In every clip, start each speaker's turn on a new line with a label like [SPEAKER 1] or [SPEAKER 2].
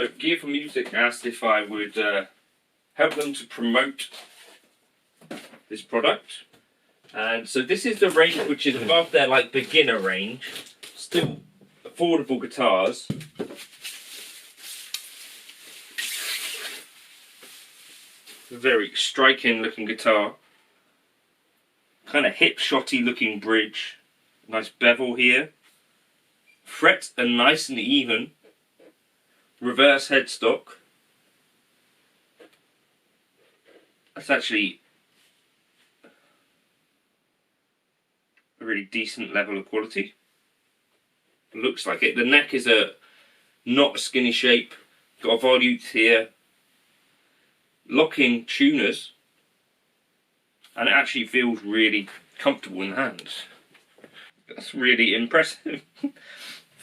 [SPEAKER 1] So Gear for Music asked if I would help them to promote this product. And so this is the range which is above their like beginner range. Still affordable guitars. A very striking looking guitar. Kind of hip shotty looking bridge. Nice bevel here. Frets are nice and even. Reverse headstock. That's actually a really decent level of quality. Looks like it. The neck is not a skinny shape. Got a volute here. Locking tuners. And it actually feels really comfortable in the hands. That's really impressive.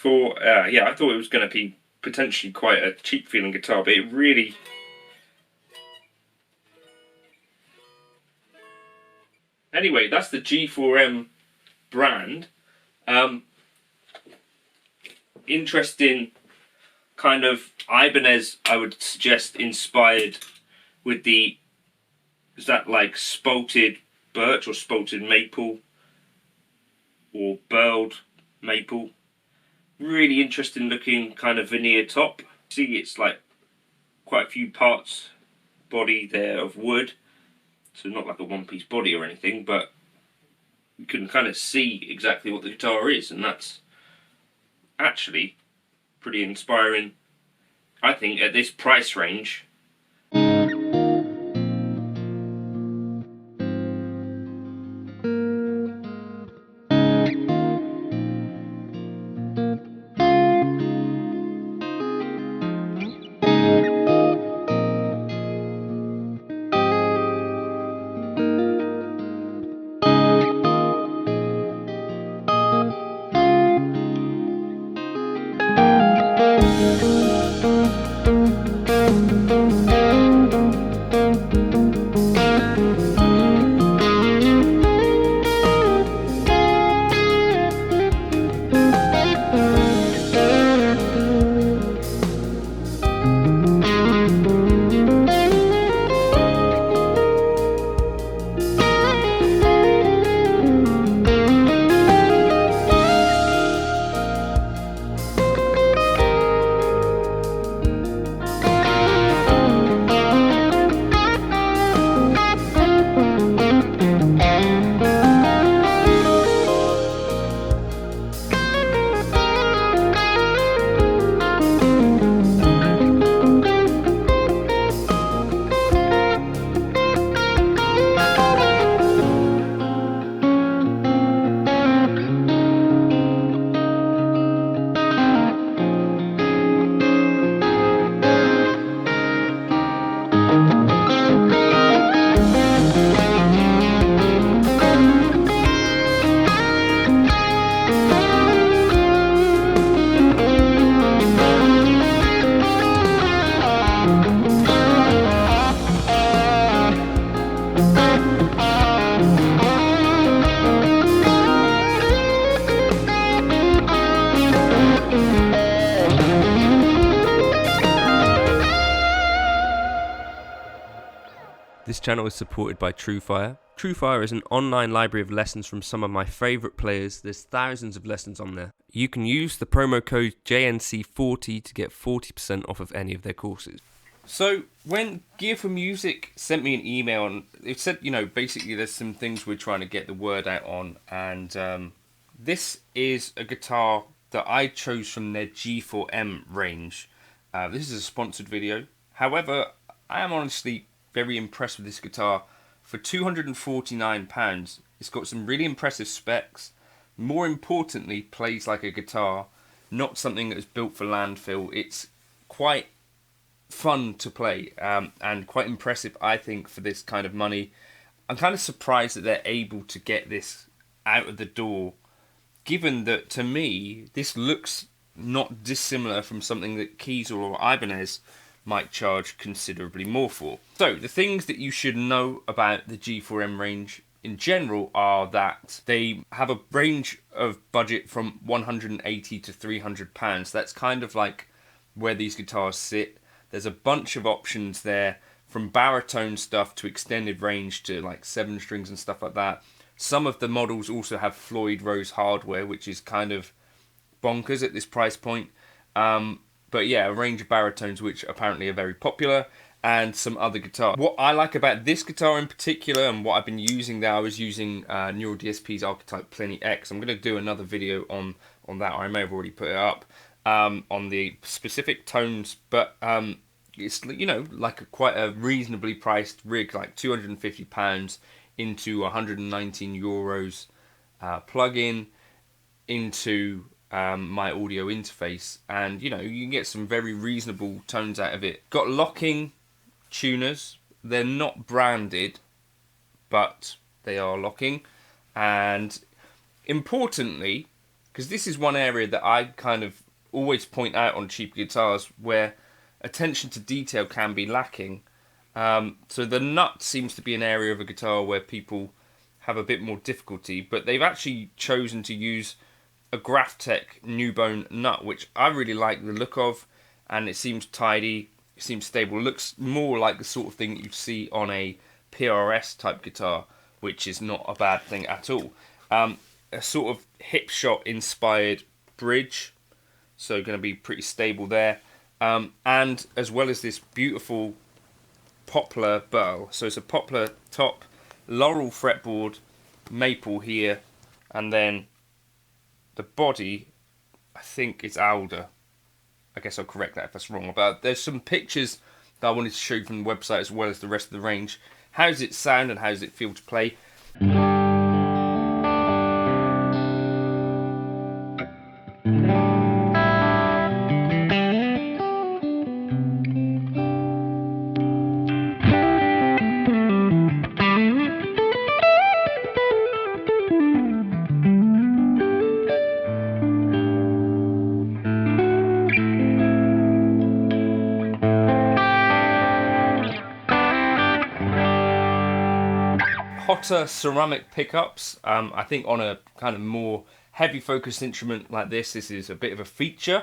[SPEAKER 1] Yeah, I thought it was going to be potentially quite a cheap feeling guitar, but it really... Anyway, that's the G4M brand. Interesting kind of Ibanez, I would suggest, inspired with the... Is that like spalted birch or spalted maple? Or burled maple? Really interesting looking kind of veneer top. See, it's like quite a few parts body there of wood. So not like a one-piece body or anything, but you can kind of see exactly what the guitar is, and that's actually pretty inspiring, I think, at this price range.
[SPEAKER 2] This channel is supported by TrueFire. TrueFire is an online library of lessons from some of my favourite players. There's thousands of lessons on there. You can use the promo code JNC40 to get 40% off of any of their courses. So when Gear for Music sent me an email, and it said, you know, basically there's some things we're trying to get the word out on, and this is a guitar that I chose from their G4M range. This is a sponsored video. However, I am honestly very impressed with this guitar. For £249, it's got some really impressive specs. More importantly, plays like a guitar, not something that is built for landfill. It's quite fun to play, and quite impressive, I think, for this kind of money. I'm kind of surprised that they're able to get this out of the door, given that, to me, this looks not dissimilar from something that Kiesel or Ibanez might charge considerably more for. So, the things that you should know about the G4M range in general are that they have a range of budget from £180 to £300. That's kind of like where these guitars sit. There's a bunch of options there, from baritone stuff to extended range to like 7 strings and stuff like that. Some of the models also have Floyd Rose hardware, which is kind of bonkers at this price point. But yeah, a range of baritones which apparently are very popular, and some other guitars. What I like about this guitar in particular, and what I've been using there, I was using Neural DSP's Archetype Plenty X. I'm going to do another video on that, or I may have already put it up, on the specific tones, but it's, you know, like quite a reasonably priced rig, like £250 into 119 euros plug-in into my audio interface, and you know, you can get some very reasonable tones out of it. Got locking tuners. They're not branded, but they are locking. And importantly, because this is one area that I kind of always point out on cheap guitars where attention to detail can be lacking. So the nut seems to be an area of a guitar where people have a bit more difficulty, but they've actually chosen to use a Graphtech new bone nut, which I really like the look of, and it seems tidy, it seems stable. It looks more like the sort of thing that you'd see on a PRS type guitar, which is not a bad thing at all. A sort of hip shot inspired bridge, so going to be pretty stable there. And as well as this beautiful poplar bow, so it's a poplar top, laurel fretboard, maple here, and then the body, I think it's alder. I guess I'll correct that if that's wrong. But there's some pictures that I wanted to show you from the website as well as the rest of the range. How does it sound and how does it feel to play? Hotter ceramic pickups. I think on a kind of more heavy focused instrument like this is a bit of a feature.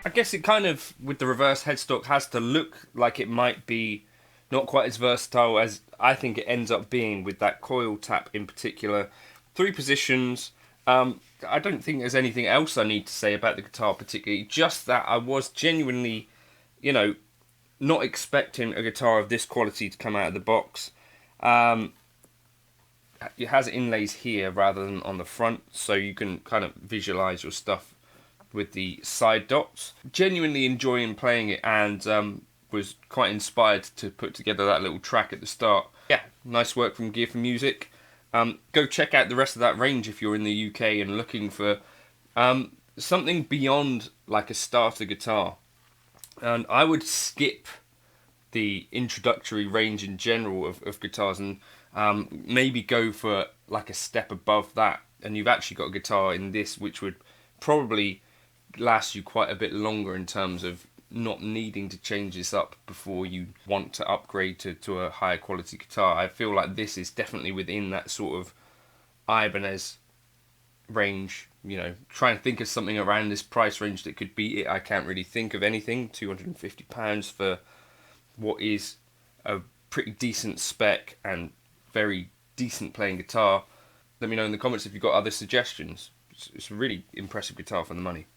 [SPEAKER 2] I guess it kind of, with the reverse headstock, has to look like it might be not quite as versatile as I think it ends up being with that coil tap in particular. 3 positions. I don't think there's anything else I need to say about the guitar particularly, just that I was genuinely, you know, not expecting a guitar of this quality to come out of the box. It has inlays here rather than on the front, so you can kind of visualize your stuff with the side dots. Genuinely enjoying playing it, and was quite inspired to put together that little track at the start. Yeah, nice work from Gear for Music. Go check out the rest of that range if you're in the UK and looking for something beyond like a starter guitar. And I would skip the introductory range in general of guitars and maybe go for like a step above that, and you've actually got a guitar in this which would probably last you quite a bit longer in terms of not needing to change this up before you want to upgrade to a higher quality guitar. I feel like this is definitely within that sort of Ibanez range. You know, try and think of something around this price range that could beat it. I can't really think of anything. £250 for what is a pretty decent spec and very decent playing guitar. Let me know in the comments if you've got other suggestions. it's a really impressive guitar for the money.